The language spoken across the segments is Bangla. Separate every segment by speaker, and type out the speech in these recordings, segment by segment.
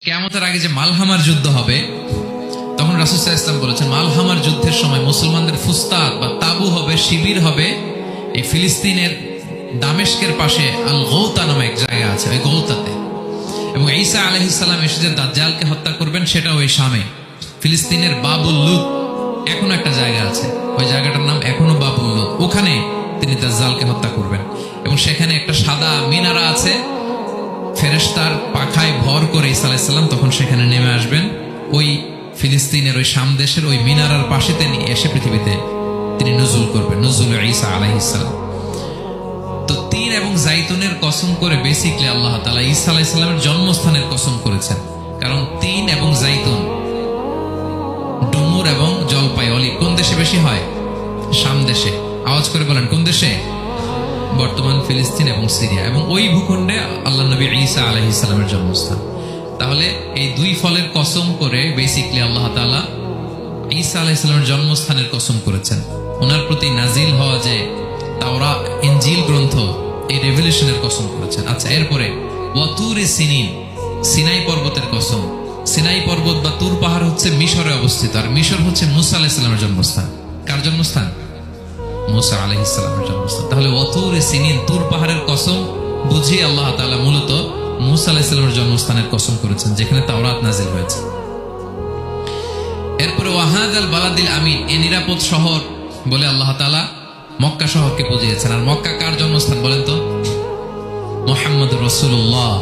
Speaker 1: কিয়ামতের আগে যে মালহামার যুদ্ধ হবে, তখন রাসূল সাল্লাল্লাহু আলাইহি ওয়াসাল্লাম বলেছেন মালহামার যুদ্ধের সময় মুসলমানদের ফুস্তাদ বা তাবু হবে, শিবির হবে এই ফিলিস্তিনের দামেস্কের পাশে আল গৌতা নামে এক জায়গা আছে, ওই গৌতাতে। এবং ঈসা আলাইহিস সালাম এসে যে দাজ্জালকে হত্যা করবেন সেটা ওই শামে, ফিলিস্তিনের বাবুল লুদ এখনো একটা জায়গা আছে, ওই জায়গাটার নাম এখনো বাবুল লুদ। ওখানে তিনি দাজ্জালকে হত্যা করবেন এবং সেখানে একটা সাদা মিনারা আছে, ফেরেশতার পাখায় ভর করে ঈসা আলাইহিস সালাম তখন সেখানে নেমে আসবেন। ওই ফিলিস্তিনের ওই শাম দেশের ওই মিনারার পাশে তিনি এসে পৃথিবীতে তিনি নুজুল করবেন, নুজুল ঈসা আলাইহিস সালাম। তো তিন এবং জাইতুনের কসম করে বেসিক্যালি আল্লাহ তাআলা ঈসা আলাইহিস সালামের জন্মস্থানের কসম করেছেন, কারণ তিন এবং জাইতুন, ডুমুর এবং জলপাই, অলিভ কোন দেশে বেশি হয়? শাম দেশে। আওয়াজ করে বলেন কোন দেশে? বর্তমান ফিলিস্তিন এবং সিরিয়া, এবং ওই ভূখণ্ডে আল্লাহ নবী ঈসা আলাইহিস সালামের জন্মস্থান। তাহলে এই দুই ফলের কসম করে বেসিক্যালি আল্লাহ তাআলা ঈসা আলাইহিস সালামের জন্মস্থানের কসম করেছেন, ওনার প্রতি নাজিল হওয়া যে তাওরাত ইনজিল গ্রন্থ, এই রেভেলেশনের কসম করেছেন। আচ্ছা, এরপরে ওয়াতুরে সিনিন, সিনাই পর্বতের কসম। সিনাই পর্বত বা তুর পাহাড় হচ্ছে মিশরে অবস্থিত, আর মিশর হচ্ছে মুসা আলাইহিস সালামের জন্মস্থান। কার জন্মস্থান? মুসা আলাইহিস সালামের জন্মস্থান। তাহলে ওয়াতুরে সিনিন, তুর পাহাড়ের কসম বুঝিয়ে আল্লাহ তাআলা মূলত মুসা আলাইহিস সালামের জন্মস্থানের কসম করেছেন, যেখানে তাওরাত নাজিল হয়েছে। এরপরে ওয়াহাদাল বালাদিল আমিন, এই নিরাপদ শহর বলে আল্লাহ তাআলা মক্কা শহরকে বুঝিয়েছেন। আর মক্কা কার জন্মস্থান বলেন তো? মুহাম্মদুর রাসূলুল্লাহ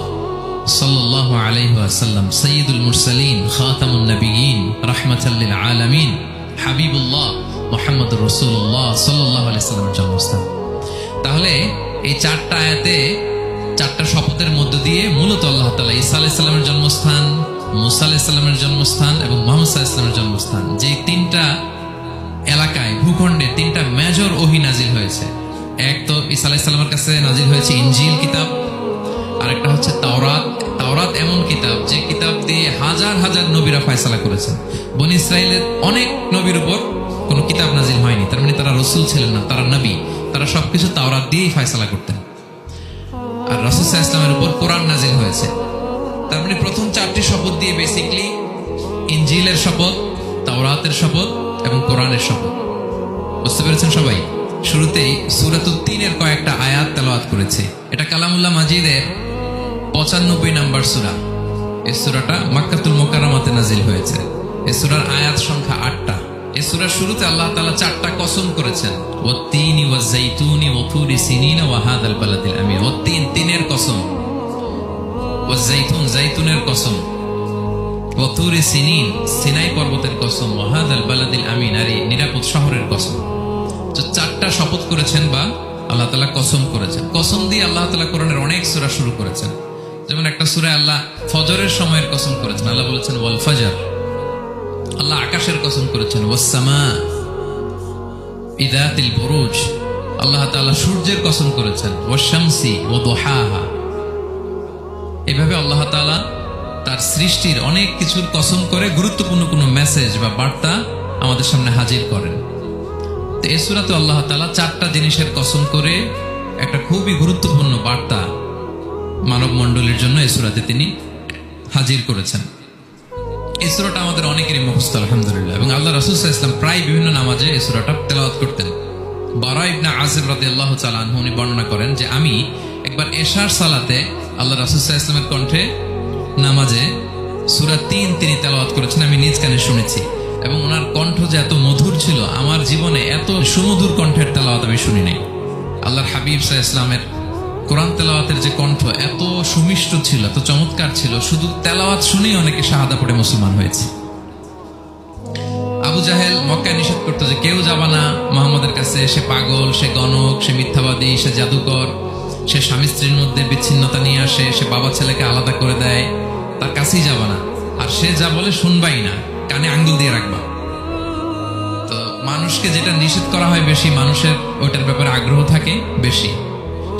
Speaker 1: সাল্লাল্লাহু আলাইহি ওয়াসাল্লাম, সাইয়্যিদুল মুরসালিন, খাতামুন নবিয়্যিন, রাহমাতাল লিল আলামিন, হাবিবুল্লাহ মুহাম্মদুর রাসূলুল্লাহ সাল্লাল্লাহু আলাইহি ওয়াসাল্লামের জন্মস্থান। তাহলে এই চারটা আয়াতে চারটা শপথের মধ্য দিয়ে মূলত আল্লাহ তাআলা ঈসা আলাইহিস সালামের জন্মস্থান, মুসা আলাইহিস সালামের জন্মস্থান এবং মুহাম্মদ সাল্লাল্লাহু আলাইহি ওয়াসাল্লামের জন্মস্থান, যে তিনটা এলাকায় ভূখণ্ডে তিনটা মেজর ওহী নাজিল হয়েছে। এক তো ঈসা আলাইহিস সালামের কাছে নাজিল হয়েছে ইনজিল কিতাব, আর একটা হচ্ছে তাওরাত। তাওরাত এমন কিতাব যে কিতাব দিয়ে হাজার হাজার নবীরা ফয়সালা করেছেন। বনি ইসরাইলের অনেক নবীর উপর কোনো কিতাব নাজিল হয়নি, তার মানে তারা রাসূল ছিলেন না, তারা নবী। তারা সবকিছু তাওরাত দিয়েই ফয়সালা করতেন। আর রাসূল সাল্লাল্লাহু আলাইহি ওয়াসাল্লামের উপর কোরআন নাজিল হয়েছে। তার মানে প্রথম চারটি শপথ দিয়ে বেসিক্যালি ইনজিলের শপথ, তাওরাতের শপথ এবং কোরআনের শপথ। বুঝতে পেরেছেন সবাই? শুরুতেই সূরাতুত তিনের কয়েকটা আয়াত তেলাওয়াত করেছে। এটা কালামুল্লাহ মাজিদের 95 নাম্বার সূরা। এই সূরাটা মক্কাতুল মুকাররমাতে নাজিল হয়েছে। এই সূরার আয়াত সংখ্যা 8টা। এই সূরার শুরুতে আল্লাহ তাআলা চারটা কসম করেছেন, ওয়াত-তিনি ওয়াজ-যাইতুনি ওয়া তুরি সিনিন ওয়া হাদাল বালাদিল আমিন। ওয়াত-তিন, তিনের কসম, ওয়াজ-যাইতুন, যাইতুনের কসম, ওয়া তুরি সিনিন, সিনাই পর্বতের কসম, ওয়া হাদাল বালাদিল আমিন, আর এই নিরাপদ শহরের কসম। তো চারটা শপথ করেছেন বা আল্লাহ তাআলা কসম করেছেন। কসম দিয়ে আল্লাহ তাআলা কোরআনের অনেক সূরা শুরু করেছেন। যেমন একটা সূরায় আল্লাহ ফজরের সময়ের কসম করেছেন, আল্লাহ বলেছেন ওয়াল ফজর। আল্লাহ আকাশের কসম করেছেন ওয়াস সামা ইযাতিল বুরুজ। আল্লাহ তাআলা সূর্যের কসম করেছেন ওয়াশ শামসি ওয়া দুহাহা। এভাবে আল্লাহ তাআলা তার সৃষ্টির অনেক কিছুর কসম করে গুরুত্বপূর্ণ কোনো মেসেজ বা বার্তা আমাদের সামনে হাজির করেন। তো এই সূরাতে আল্লাহ তাআলা চারটা জিনিসের কসম করে একটা খুবই গুরুত্বপূর্ণ বার্তা মানব মণ্ডলীর জন্য এই সূরাতে তিনি হাজির করেছেন। এই সূরাটা আমাদের অনেকেরই মুখস্থ আলহামদুলিল্লাহ, এবং আল্লাহ রাসূল সাল্লাল্লাহু আলাইহি ওয়াসাল্লাম প্রায় বিভিন্ন নামাজে এই সূরাটা তেলাওয়াত করতেন। বারা ইবনে আযিব রাদিয়াল্লাহু তাআলা আনহু উনি বর্ণনা করেন যে আমি একবার এশার সালাতে আল্লাহ রাসূল সাল্লাল্লাহু আলাইহি ওয়াসাল্লামের কণ্ঠে নামাজে সূরা 3 তিনি তেলাওয়াত করেছেন, আমি নিজ কানে শুনেছি। এবং ওনার কণ্ঠ যে এত মধুর ছিল, আমার জীবনে এত সুমধুর কণ্ঠের তেলাওয়াত আমি শুনি নাই। আল্লাহর হাবিব সাল্লাল্লাহু আলাইহি ওয়াসাল্লামের কোরআন তেলাওয়াতের যে কণ্ঠ এত সুমিষ্ট ছিল, এত চমৎকার ছিল, শুধু তেলাওয়াত শুনেই অনেকে শাহাদা পড়ে মুসলমান হয়েছে। আবু জাহেল মক্কায় নিষেধ করতো যে কেউ যাবা না মুহাম্মদের কাছে, সে পাগল, সে গণক, সে মিথ্যাবাদী, সে জাদুকর, সে স্বামী স্ত্রীর মধ্যে বিচ্ছিন্নতা নিয়ে আসে, সে বাবা ছেলেকে আলাদা করে দেয়, তার কাছেই যাবা না। আর সে যা বলে শুনবাই না, কানে আঙ্গুল দিয়ে রাখবা। তো মানুষকে যেটা নিষেধ করা হয় বেশি, মানুষের ওইটার ব্যাপারে আগ্রহ থাকে বেশি।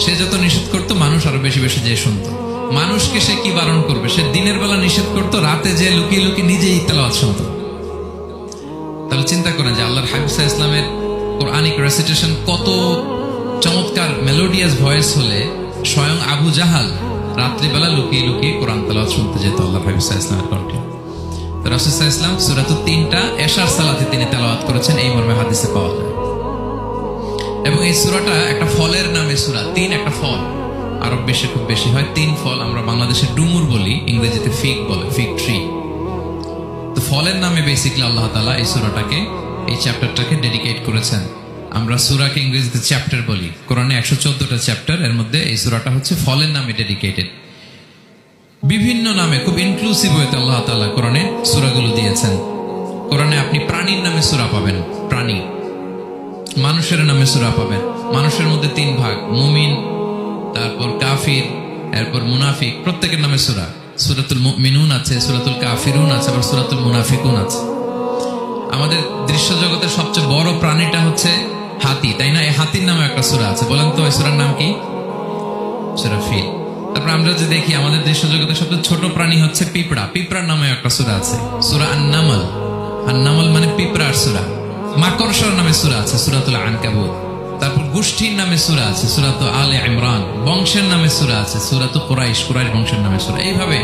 Speaker 1: সে যত নিষেধ করতো মানুষ আরো বেশি বেশি যে শুনতো। মানুষকে সে কি বারণ করবে? সে দিনের বেলা নিষেধ করতো, রাতে যে লুকিয়ে লুকিয়ে নিজেই তেলাওয়াত শুনতো। তাহলে চিন্তা করেন যে আল্লাহর হাবিব সাল্লাল্লাহু আলাইহি ওয়াসাল্লামের কোরআনিক রেসিটেশন কত চমৎকার মেলোডিয়াস ভয়েস হলে স্বয়ং আবু জাহাল রাত্রিবেলা লুকিয়ে লুকিয়ে কোরআন তেলাওয়াত শুনতে যেত আল্লাহ হাবিব সাল্লাল্লাহু আলাইহি ওয়াসাল্লামের কণ্ঠে। তো রাসূল সাল্লাল্লাহু আলাইহি ওয়াসাল্লাম সূরাতুত তিনটা এশার সালাতে তিনি তেলাওয়াত করেছেন, এই মর্মে হাদিসে পাওয়া যায়। এবং এই সূরাটা একটা ফলের নামে সূরা। তিন একটা ফল, আরব বিশ্বে খুব বেশি হয়। তিন ফল আমরা বাংলাদেশে ডুমুর বলি, ইংরেজিতে ফিগ বলে, ফিগ ট্রি। তো ফলের নামে বেসিক্যালি আল্লাহ তাআলা এই সূরাটাকে, এই চ্যাপ্টারটাকে ডেডিকেট করেছেন। আমরা সূরাকে ইংরেজিতে চ্যাপ্টার বলি। কোরআনে 114টা চ্যাপ্টার, এর মধ্যে এই সূরাটা হচ্ছে ফলের নামে ডেডিকেটেড। বিভিন্ন নামে খুব ইনক্লুসিভ ওয়েতে আল্লাহ তাআলা কোরআনে সূরাগুলো দিয়েছেন। কোরআনে আপনি প্রাণীর নামে সূরা পাবেন, প্রাণী। মানুষের নামে সূরা পাবেন। মানুষের মধ্যে তিন ভাগ, মুমিন, তারপর কাফির, এরপর মুনাফিক। প্রত্যেকের নামে সূরা। সূরাতুল মুমিনুন আছে, সূরাতুল কাফিরুন আছে, আবার সূরাতুল মুনাফিকুন আছে। আমাদের দৃশ্য জগতের সবচেয়ে বড় প্রাণীটা হচ্ছে হাতি, তাই না? এই হাতির নামে একটা সূরা আছে। বলেন তো এই সূরার নাম কি? সূরা ফিল। তারপর আমরা যে দেখি আমাদের দৃশ্য জগতের সবচেয়ে ছোট প্রাণী হচ্ছে পিঁপড়া। পিঁপড়ার নামে একটা সূরা আছে, সূরা আন-নামল। আন-নামল মানে পিঁপড়ার সূরা। মাকড়সার নামে সূরা আছে, সূরাতুল আনকাবুত। তারপর গোষ্ঠীর নামে সূরা আছে, সূরাতু আলে ইমরান। বংশের নামে সূরা আছে, সূরাতু কুরাইশ, কুরাইশ বংশের নামে সূরা। এইভাবে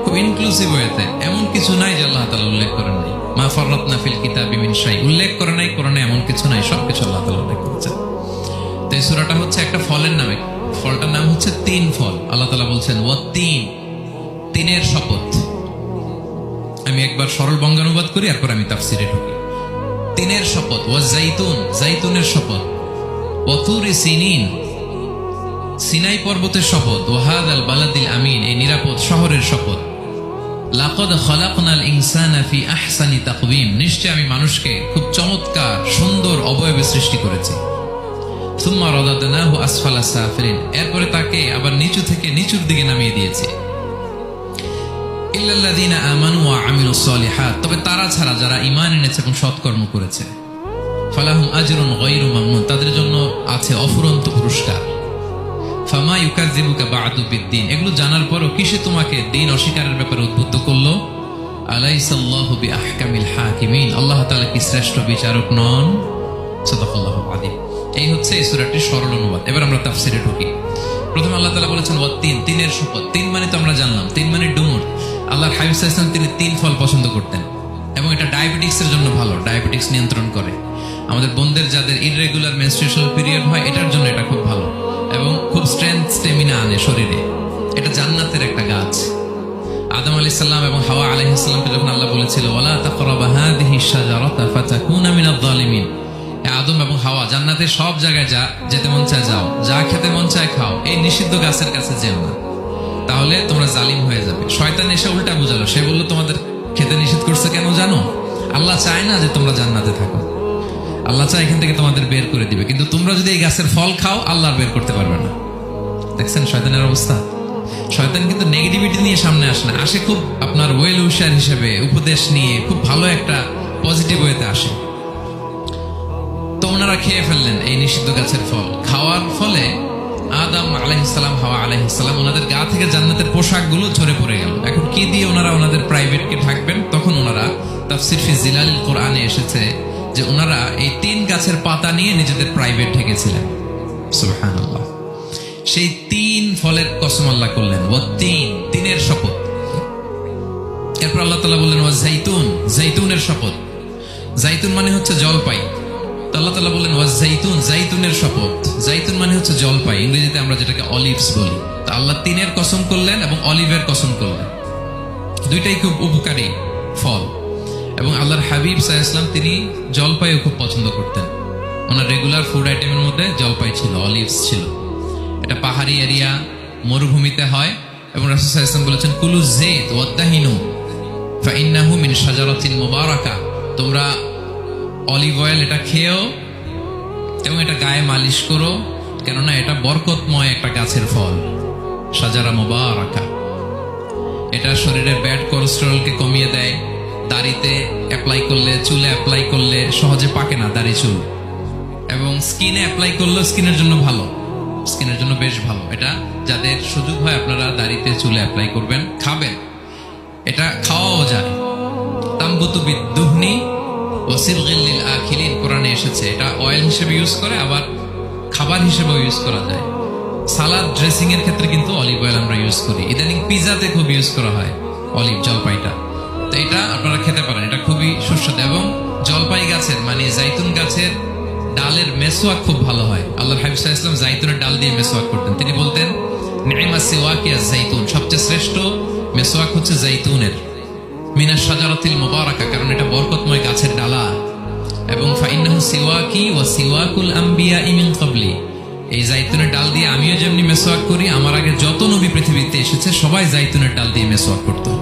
Speaker 1: খুব ইনক্লুসিভ ওয়েতে, এমন কিছু নাই যে আল্লাহ তাআলা উল্লেখ করেন নাই। মা ফাররাতনা ফিল কিতাবি মিন শাই, উল্লেখ করে নাই কোরআনে এমন কিছু নাই, সবকিছু আল্লাহ তাআলা উল্লেখ করেছেন। তো এই সূরাটা হচ্ছে একটা ফলের নামে। ফলটার নাম হচ্ছে তিন ফল। আল্লাহ তাআলা বলছেন ওয়াত-তিন, তিনের শপথ। আমি একবার সরল বঙ্গানুবাদ করি, এরপর আমি তাফসিরে ঢুকি। তিনের শপথ। ওয়াজ-জাইতুন, জাইতুনের শপথ। ওয়াতুরি সিনিন, সিনাই পর্বতের শপথ। ওয়াহাদাল বালাদিল আমিন, এই নিরাপদ শহরের শপথ। লাকাদ খালাকনাল ইনসানা ফি আহসানি তাকওয়িম, নিশ্চয় আমি মানুষকে খুব চমৎকার সুন্দর অবয়বে সৃষ্টি করেছি। সুম্মা রাদাদনাহু আসফালা সাফিলিন, এরপরে তাকে আবার নিচু থেকে নিচুর দিকে নামিয়ে দিয়েছি। ইল্লাল্লাযীনা আমানু ওয়া আমিলুস সলিহাত, তবে তারা ছাড়া যারা ঈমান এনেছে এবং সৎকর্ম করেছে। ফালাহুম আজরুন গায়রু মামনুন, তাদের জন্য আছে অফুরন্ত পুরস্কার। ফামা ইউকাযযিবুকা বা'দু বিদ্দিন, এগুলো জানার পরও কিসে তোমাকে দিন অস্বীকারের ব্যাপারে উদ্বুদ্ধ করলো? আলাইসাল্লাহু বিআহকামিল হাকিমিন, আল্লাহ তাআলা কি শ্রেষ্ঠ বিচারক নন? সাদাকাল্লাহুল আযীম। এই হচ্ছে এই সূরাটির সরল অনুবাদ। এবার আমরা তাফসিরে ঢুকি। প্রথমে আল্লাহ তাআলা বলেছেন ওয়াত-তিন, তিনের শপথ। তিন মানে তো আমরা জানলাম, তিন মানে ডুমুর। আল্লাহর হাবিব সাল্লাল্লাহু আলাইহি ওয়াসাল্লাম তিনি তিন ফল পছন্দ করতেন, এবং এটা ডায়াবেটিক্সের জন্য ভালো, ডায়াবেটিক্স নিয়ন্ত্রণ করে। আমাদের বোনদের যাদের ইররেগুলার মেনস্ট্রুয়েশনাল পিরিয়ড হয়, এটার জন্য এটা খুব ভালো, এবং খুব স্ট্রেংথ, স্টেমিনা আনে শরীরে। এটা জান্নাতের একটা গাছ। আদম আলাইহিস সালাম এবং হাওয়া আলাইহিস সালামকে যখন আল্লাহ বলেছিল ওয়ালা তাকরাবা হাযিহিশ শাজারাতা ফাতাকুনা মিনায যালিমিন, আদম এবং হাওয়া জান্নাতের সব জায়গায় যা যেতে মন চায় যাও, যা খেতে মন চায় খাও, এই নিষিদ্ধ গাছের কাছে যেও না, তাহলে তোমরা জালিম হয়ে যাবে। শয়তান এসে উল্টা বুঝালো, সে বলল তোমাদের খেতে নিষেধ করছে কেন জানো? আল্লাহ চায় না যে তোমরা জান্নাতে থাকো, আল্লাহ চায় এখান থেকে তোমাদের বের করে দিবে, কিন্তু তোমরা যদি এই গাছের ফল খাও আল্লাহ বের করতে পারবে না। দেখছেন শয়তানের অবস্থা? শয়তান কিন্তু নেগেটিভিটি নিয়ে সামনে আসে না, আসে খুব আপনার ওয়েল উইশার হিসেবে, উপদেশ নিয়ে, খুব ভালো একটা পজিটিভ ওয়েতে আসে। তো ওনারা খেয়ে ফেললেন এই নিষিদ্ধ গাছের ফল। খাওয়ার ফলে আদম আলাইহিস সালাম, হাওয়া আলাইহিস সালাম, ওনাদের গা থেকে জান্নাতের পোশাকগুলো ঝরে পড়ে গেল। এখন কি দিয়ে ওনারা ওনাদের প্রাইভেটকে ঢাকবেন? তখন ওনারা তাফসীর ফি জিলালিল কোরআনে এসেছে যে ওনারা এই তিন গাছের পাতা নিয়ে নিজেদের প্রাইভেট ঢেকেছিলেন। সুবহানাল্লাহ। সেই তিন ফলের কসম আল্লাহ করলেন, ওয়াত-তিন, তিনের শপথ। এরপর আল্লাহ তাআলা বললেন ওয়াজ-জাইতুন, জাইতুনের শপথ। জাইতুন মানে হচ্ছে জলপাই। তো আল্লাহ তাআলা বললেন ওয়াজ-জাইতুন, জাইতুনের শপথ। জাইতুন মানে হচ্ছে জলপাই, ইংরেজিতে আমরা যেটাকে অলিভস বলি। তো আল্লাহ তিনের কসম করলেন এবং অলিভের কসম করলেন। দুইটাই খুব উপকারী ফল, এবং আল্লাহর হাবিব সাল্লাল্লাহু আলাইহি ওয়াসাল্লাম তিনি জলপাইও খুব পছন্দ করতেন। ওনার রেগুলার ফুড আইটেমের মধ্যে জলপাই ছিল, অলিভস ছিল। এটা পাহাড়ি এরিয়া, মরুভূমিতে হয়, এবং রাসূল সাল্লাল্লাহু আলাইহি ওয়াসাল্লাম বলেছেন কুলু যাইত ওয়াদাহিনু ফাইন্নাহু মিন শাজারাতিন মুবারাকা, তোমরা অলিভ অয়েল এটা খেও এবং এটা গায়ে মালিশ করো, কেননা এটা বরকতময় একটা গাছের ফল। শাজারা মুবারাকা, এটা শরীরের ব্যাড কোলেস্টেরলকে কমিয়ে দেয়। দাড়িতে অ্যাপ্লাই করলে, চুলে অ্যাপ্লাই করলে সহজে পাকে না দাড়ি চুল, এবং স্কিনে অ্যাপ্লাই করলেও স্কিনের জন্য ভালো, স্কিনের জন্য বেশ ভালো। এটা যাদের সুযোগ হয় আপনারা দাড়িতে চুলে অ্যাপ্লাই করবেন, খাবেন। এটা খাওয়াও যায়। তামবুতু বিদ্দুহনি ওয়া সিরগিল লিল আখিলিন, কোরআনে এসেছে। এটা অয়েল হিসেবে ইউজ করে, আবার খাবার হিসেবেও ইউজ করা যায়। সালাদ ড্রেসিং এর ক্ষেত্রে কিন্তু অলিভ অয়েল আমরা ইউজ করি। ইদানিং পিজাতে খুব ইউজ করা হয় অলিভ, জলপাইটা। তো এটা আপনারা খেতে পারেন, এটা খুবই সুস্বাদু। এবং জলপাই গাছের মানে জাইতুন গাছের ডালের মেসওয়াক খুব ভালো হয়। আল্লাহ হাবিব সাল্লাল্লাহু আলাইহি ওয়াসাল্লাম জাইতুনের ডাল দিয়ে মেসওয়াক করতেন। তিনি বলতেন নি'মা সিওয়াকিয়া জাইতুন, সবচেয়ে শ্রেষ্ঠ মেসওয়াক হচ্ছে জাইতুনের, মিনাশ শাজারাতিল মুবারাকা, কারণ এটা বরকতময় গাছের ডালা। এবং ফাইন্নাহু সিওয়াকি ওয়া সিওয়াকুল আম্বিয়া মিন ক্বাবলি, এই জাইতুনের ডাল দিয়ে আমিও যেমনি মেসওয়াক করি, আমার আগে যত নবী পৃথিবীতে এসেছে সবাই জাইতুনের ডাল দিয়ে মেসওয়াক করতো।